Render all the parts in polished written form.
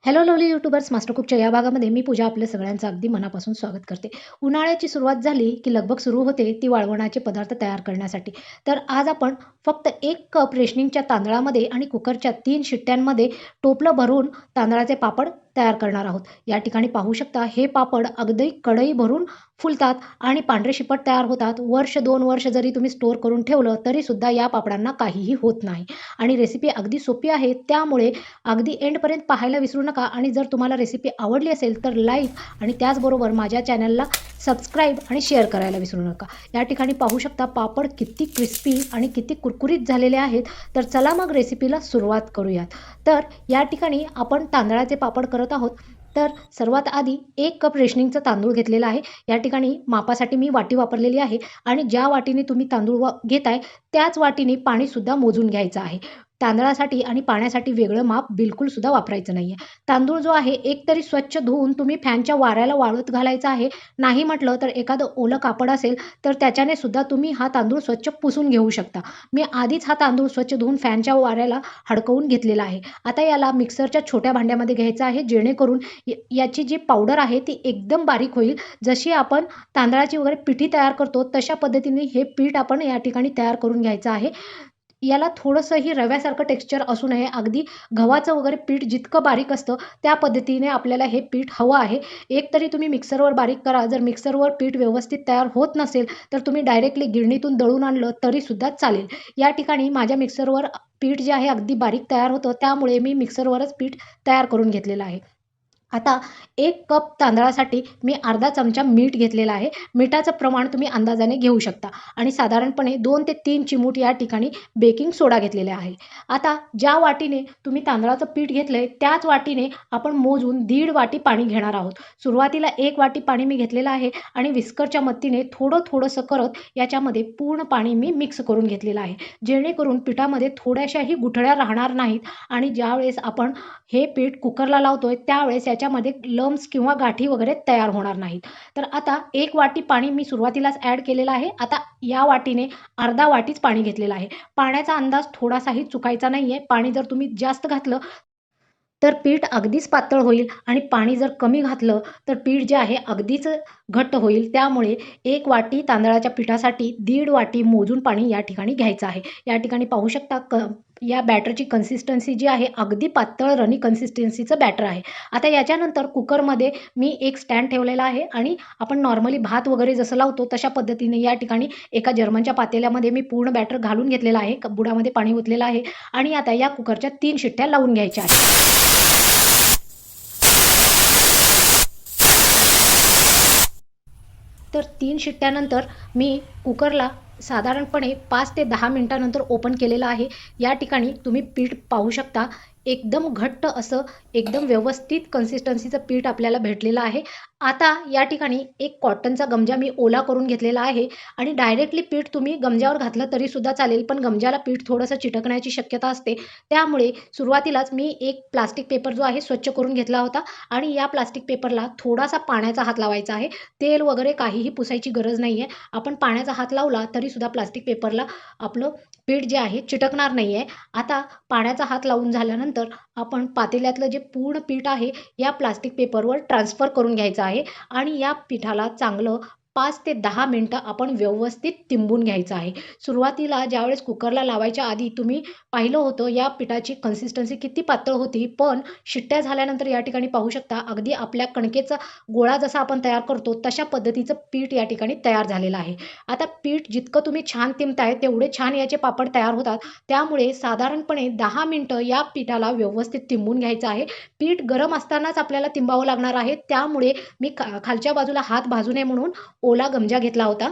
Hello lovely YouTubers master कुकच्या या भागामध्ये मी पूजा आपल्या सगळ्यांचं अगदी मनापासून स्वागत करते. उन्हाळ्याची सुरुवात झाली की लगबग सुरू होते ती वाळवणाचे पदार्थ तयार करण्यासाठी. तर आज आपण फक्त 1 कप रेशनिंगच्या तांदळामध्ये आणि कुकरच्या 3 शिट्ट्यांमध्ये टोपलं भरून तांदळाचे पापड तयार करणार आहोत. या ठिकाणी पाहू शकता हे पापड अगदी कढई भरून फुलतात आणि पांढरे शिपट तयार होतात. वर्ष 2 वर्ष जरी तुम्ही स्टोअर करून ठेवलं तरीसुद्धा या पापडांना काहीही होत नाही. आणि रेसिपी अगदी सोपी आहे, त्यामुळे अगदी एंडपर्यंत पाहायला विसरू नका. आणि जर तुम्हाला रेसिपी आवडली असेल तर लाईक आणि त्याचबरोबर माझ्या चॅनलला सबस्क्राईब आणि शेअर करायला विसरू नका. या ठिकाणी पाहू शकता पापड किती क्रिस्पी आणि किती कुरकुरीत झालेले आहेत. तर चला मग रेसिपीला सुरुवात करूयात. तर या ठिकाणी आपण तांदळाचे पापड करत आहोत. तर सर्वात आधी 1 कप रेशनिंगचा तांदूळ घेतलेला आहे. या ठिकाणी मापासाठी मी वाटी वापरलेली आहे आणि ज्या वाटीने तुम्ही तांदूळ घेताय त्याच वाटीने पाणीसुद्धा मोजून घ्यायचं आहे. तांदळासाठी आणि पाण्यासाठी वेगळं माप बिलकुलसुद्धा वापरायचं नाही आहे. तांदूळ जो आहे एकतरी स्वच्छ धुवून तुम्ही फॅनच्या वाऱ्याला वाळत घालायचा आहे. नाही म्हटलं तर एखादं ओलं कापड असेल तर त्याच्याने सुद्धा तुम्ही हा तांदूळ स्वच्छ पुसून घेऊ शकता. मी आधीच हा तांदूळ स्वच्छ धुवून फॅनच्या वाऱ्याला हडकवून घेतलेला आहे. आता याला मिक्सरच्या छोट्या भांड्यामध्ये घ्यायचं आहे, जेणेकरून याची जी पावडर आहे ती एकदम बारीक होईल. जशी आपण तांदळाची वगैरे पिठी तयार करतो तशा पद्धतीने हे पीठ आपण या ठिकाणी तयार करून घ्यायचं आहे. याला थोडंसंही रव्यासारखं टेक्स्चर असू नये. अगदी गव्हाचं वगैरे पीठ जितकं बारीक असतं त्या पद्धतीने आपल्याला हे पीठ हवं आहे. एक तरी तुम्ही मिक्सरवर बारीक करा. जर मिक्सरवर पीठ व्यवस्थित तयार होत नसेल तर तुम्ही डायरेक्टली गिरणीतून दळून आणलं तरीसुद्धा चालेल. या ठिकाणी माझ्या मिक्सरवर पीठ जे आहे अगदी बारीक तयार होतं, त्यामुळे मी मिक्सरवरच पीठ तयार करून घेतलेलं आहे. आता 1 कप तांदळासाठी मी अर्धा चमचा मीठ घेतलेला आहे. मिठाचं प्रमाण तुम्ही अंदाजाने घेऊ शकता आणि साधारणपणे 2 ते 3 चिमूट या ठिकाणी बेकिंग सोडा घेतलेला आहे. आता ज्या वाटीने तुम्ही तांदळाचं पीठ घेतलंय त्याच वाटीने आपण मोजून 1.5 वाटी पाणी घेणार आहोत. सुरुवातीला 1 वाटी पाणी मी घेतलेलं आहे आणि विस्करच्या मदतीने थोडंसं करत याच्यामध्ये पूर्ण पाणी मी मिक्स करून घेतलेलं आहे. जेणेकरून पिठामध्ये थोड्याशाही गुठळ्या राहणार नाहीत आणि ज्यावेळेस आपण हे पीठ कुकरला लावतोय त्यावेळेस याच्यामध्ये लम्स किंवा गाठी वगैरे तयार होणार नाहीत. तर आता 1 वाटी पाणी मी सुरुवातीलाच ॲड केलेलं आहे. आता या वाटीने अर्धा वाटीच पाणी घेतलेलं आहे. पाण्याचा अंदाज थोडासाही चुकायचा नाहीये. पाणी जर तुम्ही जास्त घातलं तर पीठ अगदीच पातळ होईल आणि पाणी जर कमी घातलं तर पीठ जे आहे अगदीच घट्ट होईल. त्यामुळे 1 वाटी तांदळाच्या पिठासाठी 1.5 वाटी मोजून पाणी या ठिकाणी घ्यायचं आहे. या ठिकाणी पाहू शकता या बॅटरची कन्सिस्टन्सी जी आहे अगदी पातळ रनी कन्सिस्टन्सीचं बॅटर आहे. आता याच्यानंतर कुकरमध्ये मी एक स्टँड ठेवलेला आहे आणि आपण नॉर्मली भात वगैरे जसं लावतो तशा पद्धतीने या ठिकाणी एका जर्मनच्या पातेल्यामध्ये मी पूर्ण बॅटर घालून घेतलेलं आहे. बुडामध्ये पाणी ओतलेलं आहे आणि आता या कुकरच्या 3 शिट्ट्या लावून घ्यायच्या आहेत. तर 3 शिट्ट्यानंतर मी कुकरला साधारणपणे 5 ते 10 मिनिटानंतर ओपन केलेलं आहे. या ठिकाणी तुम्ही पीठ पाहू शकता. एकदम घट्ट असं एकदम व्यवस्थित कन्सिस्टन्सीचं पीठ आपल्याला भेटलेलं आहे. आता या ठिकाणी एक कॉटनचा गमजा मी ओला करून घेतलेला आहे आणि डायरेक्टली पीठ तुम्ही गमजावर घातलं तरीसुद्धा चालेल, पण गमजाला पीठ थोडंसं चिटकण्याची शक्यता असते. त्यामुळे सुरुवातीलाच मी एक प्लास्टिक पेपर जो आहे स्वच्छ करून घेतला होता आणि या प्लास्टिक पेपरला थोडासा पाण्याचा हात लावायचा आहे. तेल वगैरे काहीही पुसायची गरज नाही आहे. आपण पाण्याचा हात लावला तरीसुद्धा प्लास्टिक पेपरला आपलं पीठ जे आहे चिटकणार नाही आहे. आता पाण्याचा हात लावून झाल्यानंतर आपण पातेल्यातलं जे पूर्ण पीठ आहे या प्लास्टिक पेपरवर ट्रान्सफर करून घ्यायचं आहे आणि या पिठाला चांगलं 5 ते 10 मिनिटं आपण व्यवस्थित तिंबून घ्यायचं आहे. सुरुवातीला ज्यावेळेस कुकरला लावायच्या आधी तुम्ही पाहिलं होतं या पिठाची कन्सिस्टन्सी किती पातळ होती, पण शिट्ट्या झाल्यानंतर या ठिकाणी पाहू शकता अगदी आपल्या कणकेचा गोळा जसा आपण तयार करतो तशा पद्धतीचं पीठ या ठिकाणी तयार झालेलं आहे. आता पीठ जितकं तुम्ही छान तिंबताय तेवढे छान याचे पापड तयार होतात. त्यामुळे साधारणपणे 10 मिनिटं या पिठाला व्यवस्थित तिंबून घ्यायचं आहे. पीठ गरम असतानाच आपल्याला तिंबावं लागणार आहे. त्यामुळे मी खालच्या बाजूला हात भाजू नये म्हणून ओला गमजा घेतला होता.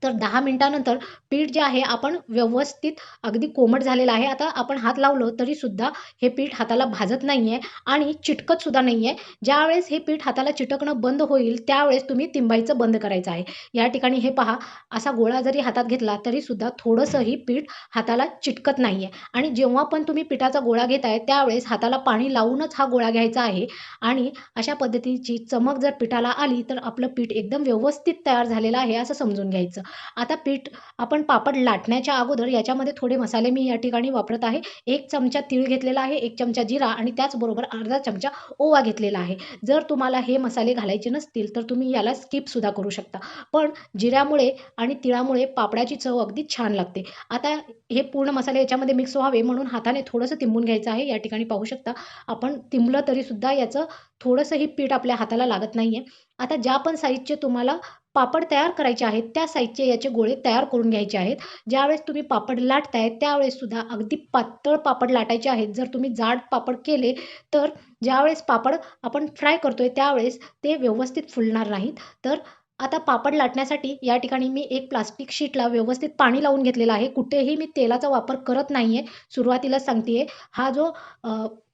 तर 10 मिनिटानंतर पीठ जे आहे आपण व्यवस्थित अगदी कोमट झालेलं आहे. आता आपण हात लावलं तरीसुद्धा हे पीठ हाताला भाजत नाही आहे आणि चिटकतसुद्धा नाही आहे. ज्यावेळेस हे पीठ हाताला चिटकणं बंद होईल त्यावेळेस तुम्ही तिंबायचं बंद करायचं आहे. या ठिकाणी हे पहा, असा गोळा जरी हातात घेतला तरीसुद्धा थोडंसंही पीठ हाताला चिटकत नाही आहे. आणि जेव्हा पण तुम्ही पिठाचा गोळा घेताय त्यावेळेस हाताला पाणी लावूनच हा गोळा घ्यायचा आहे. आणि अशा पद्धतीची चमक जर पिठाला आली तर आपलं पीठ एकदम व्यवस्थित तयार झालेलं आहे असं समजून घ्यायचं. आता पीठ आपण पापड लाटण्याच्या अगोदर याच्यामध्ये थोडे मसाले मी या ठिकाणी वापरत आहे. 1 चमचा तीळ घेतलेला आहे, 1 चमचा जिरा आणि त्याचबरोबर अर्धा चमचा ओवा घेतलेला आहे. जर तुम्हाला हे मसाले घालायचे नसतील तर तुम्ही याला स्किपसुद्धा करू शकता. पण जिऱ्यामुळे आणि तिळामुळे पापडाची चव अगदी छान लागते. आता हे पूर्ण मसाले याच्यामध्ये मिक्स व्हावे म्हणून हाताने थोडंसं तिंबून घ्यायचं आहे. या ठिकाणी पाहू शकता आपण तिंबलं तरीसुद्धा याचं थोडंसंही पीठ आपल्या हाताला लागत नाही आहे. आता ज्या पण साईजचे तुम्हाला पापड तयार करायचे आहेत, त्या साईजचे याचे गोळे तयार करून घ्यायचे आहेत. ज्यावेळेस तुम्ही पापड लाटताय त्यावेळेससुद्धा अगदी पातळ पापड लाटायचे आहेत. जर तुम्ही जाड पापड केले तर ज्यावेळेस पापड आपण फ्राय करतोय त्यावेळेस ते व्यवस्थित फुलणार नाहीत. तर आता पापड लाटण्यासाठी या ठिकाणी मी एक प्लास्टिक शीटला व्यवस्थित पाणी लावून घेतलेलं आहे. कुठेही मी तेलाचा वापर करत नाहीये. सुरुवातीला सांगतेय. हा जो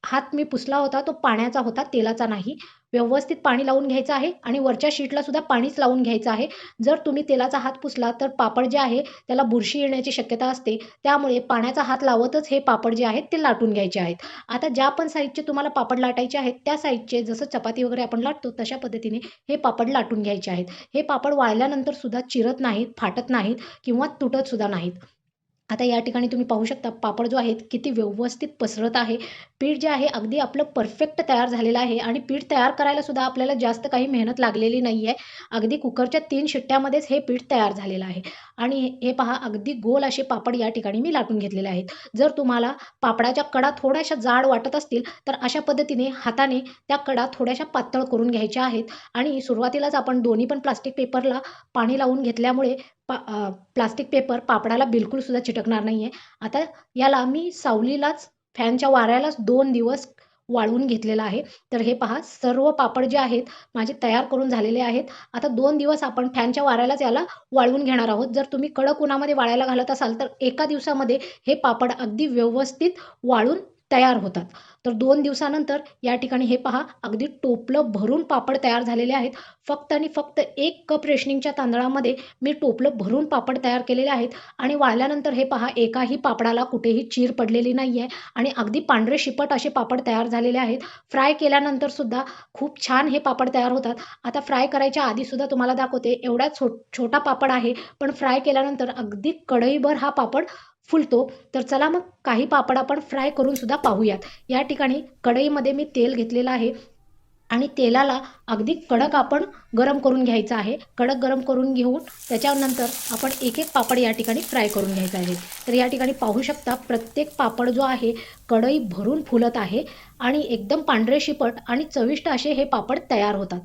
हात मी पुसला होता तो पाण्याचा होता, तेलाचा नाही. व्यवस्थित पाणी लावून घ्यायचं आहे आणि वरच्या शीटला सुद्धा पाणीच लावून घ्यायचं आहे. जर तुम्ही तेलाचा हात पुसला तर पापड जे आहे त्याला बुरशी येण्याची शक्यता असते. त्यामुळे पाण्याचा हात लावतच हे पापड जे आहेत ते लाटून घ्यायचे आहेत. आता ज्या पण साईजचे तुम्हाला पापड लाटायचे आहेत त्या साईजचे जसं चपाती वगैरे आपण लाटतो तशा पद्धतीने हे पापड लाटून घ्यायचे आहेत. हे पापड वाळल्यानंतर सुद्धा चिरत नाहीत, फाटत नाहीत किंवा तुटत सुद्धा नाहीत. आता या ठिकाणी तुम्ही पाहू शकता पापड जो आहे किती व्यवस्थित पसरत आहे. पीठ जे आहे अगदी आपलं परफेक्ट तयार झालेलं आहे आणि पीठ तयार करायला सुद्धा आपल्याला जास्त काही मेहनत लागलेली नाही आहे. अगदी कुकरच्या 3 शिट्ट्यामध्येच हे पीठ तयार झालेलं आहे. आणि हे पहा अगदी गोल असे पापड या ठिकाणी मी लाटून घेतलेले आहेत. जर तुम्हाला पापडाच्या कडा थोड्याशा जाड वाटत असतील तर अशा पद्धतीने हाताने त्या कडा थोड्याशा पातळ करून घ्यायच्या आहेत. आणि सुरुवातीलाच आपण दोन्ही पण प्लास्टिक पेपरला पाणी लावून घेतल्यामुळे प्लास्टिक पेपर पापडाला बिलकुल सुद्धा चिटकणार नाहीये. आता याला मी सावलीलाच फॅनच्या वाऱ्यालाच 2 दिवस वाळवून घेतलेलं आहे. तर हे पहा सर्व पापड जे आहेत माझे तयार करून झालेले आहेत. आता 2 दिवस आपण फॅनच्या वाऱ्यालाच याला वाळवून घेणार आहोत. जर तुम्ही कडक उन्हामध्ये वाळायला घालत असाल तर एका दिवसामध्ये हे पापड अगदी व्यवस्थित वाळून तयार होतात. तर 2 दिवसानंतर या ठिकाणी हे पहा अगदी टोपलं भरून पापड तयार झालेले आहेत. फक्त आणि फक्त 1 कप रेशनिंगच्या तांदळामध्ये मी टोपलं भरून पापड तयार केलेले आहेत आणि वाळल्यानंतर हे पहा एकाही पापडाला कुठेही चीर पडलेली नाही आहे आणि अगदी पांढरे शिपट असे पापड तयार झालेले आहेत. फ्राय केल्यानंतर सुद्धा खूप छान हे पापड तयार होतात. आता फ्राय करायच्या आधी सुद्धा तुम्हाला दाखवते एवढा छोटा पापड आहे, पण फ्राय केल्यानंतर अगदी कढईभर हा पापड फुलतो. तर चला मग काही पापड आपण फ्राय करून सुद्धा पाहूयात. या ठिकाणी कढईमध्ये मी तेल घेतलेलं आहे आणि तेलाला अगदी कडक आपण गरम करून घ्यायचं आहे. कडक गरम करून घेऊन त्याच्यानंतर आपण एक-एक पापड या ठिकाणी फ्राय करून घ्यायचा आहे. तर या ठिकाणी पाहू शकता प्रत्येक पापड जो आहे कढई भरून फुलत आहे आणि एकदम पांढरे शिपट आणि चविष्ट असे हे पापड तयार होतात.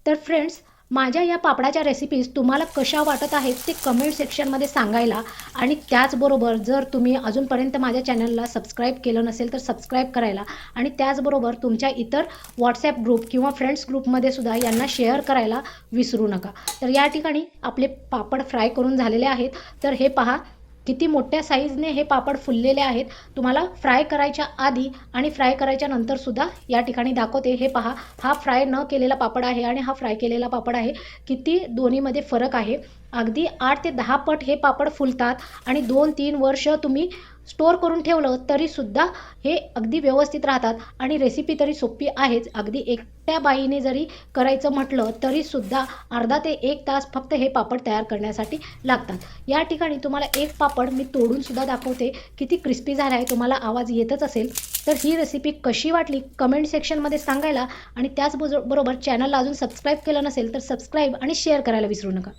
तर फ्रेंड्स माझ्या या पापडाच्या रेसिपीज तुम्हाला कशा वाटत आहेत ते कमेंट सेक्शनमध्ये सांगायला आणि त्याचबरोबर जर तुम्ही अजूनपर्यंत माझ्या चॅनलला सबस्क्राईब केलं नसेल तर सबस्क्राईब करायला आणि त्याचबरोबर तुमच्या इतर व्हॉट्सॲप ग्रुप किंवा फ्रेंड्स ग्रुपमध्ये सुद्धा यांना शेअर करायला विसरू नका. तर या ठिकाणी आपले पापड फ्राय करून झालेले आहेत. तर हे पहा किती मोठ्या साईजने हे पापड फुललेले आहेत. तुम्हाला फ्राय करायच्या आधी आणि फ्राय करायच्या नंतर सुद्धा या ठिकाणी दाखवते. हे पहा हा फ्राय न केलेला पापड आहे आणि हा फ्राय केलेला पापड आहे. किती दोन्हीमध्ये फरक आहे. अगदी 8 ते 10 पट हे पापड फुलतात आणि 2-3 वर्ष तुम्ही स्टोअर करून ठेवलं तरीसुद्धा हे अगदी व्यवस्थित राहतात आणि रेसिपी तरी सोपी आहेच. अगदी एकट्या बाईने जरी करायचं म्हटलं तरीसुद्धा अर्धा ते 1 तास फक्त हे पापड तयार करण्यासाठी लागतात. या ठिकाणी तुम्हाला एक पापड मी तोडून सुद्धा दाखवते. किती क्रिस्पी झाला आहे, तुम्हाला आवाज येतच असेल. तर ही रेसिपी कशी वाटली कमेंट सेक्शनमध्ये सांगायला आणि त्याचबरोबर चॅनलला अजून सबस्क्राईब केलं नसेल तर सबस्क्राईब आणि शेअर करायला विसरू नका.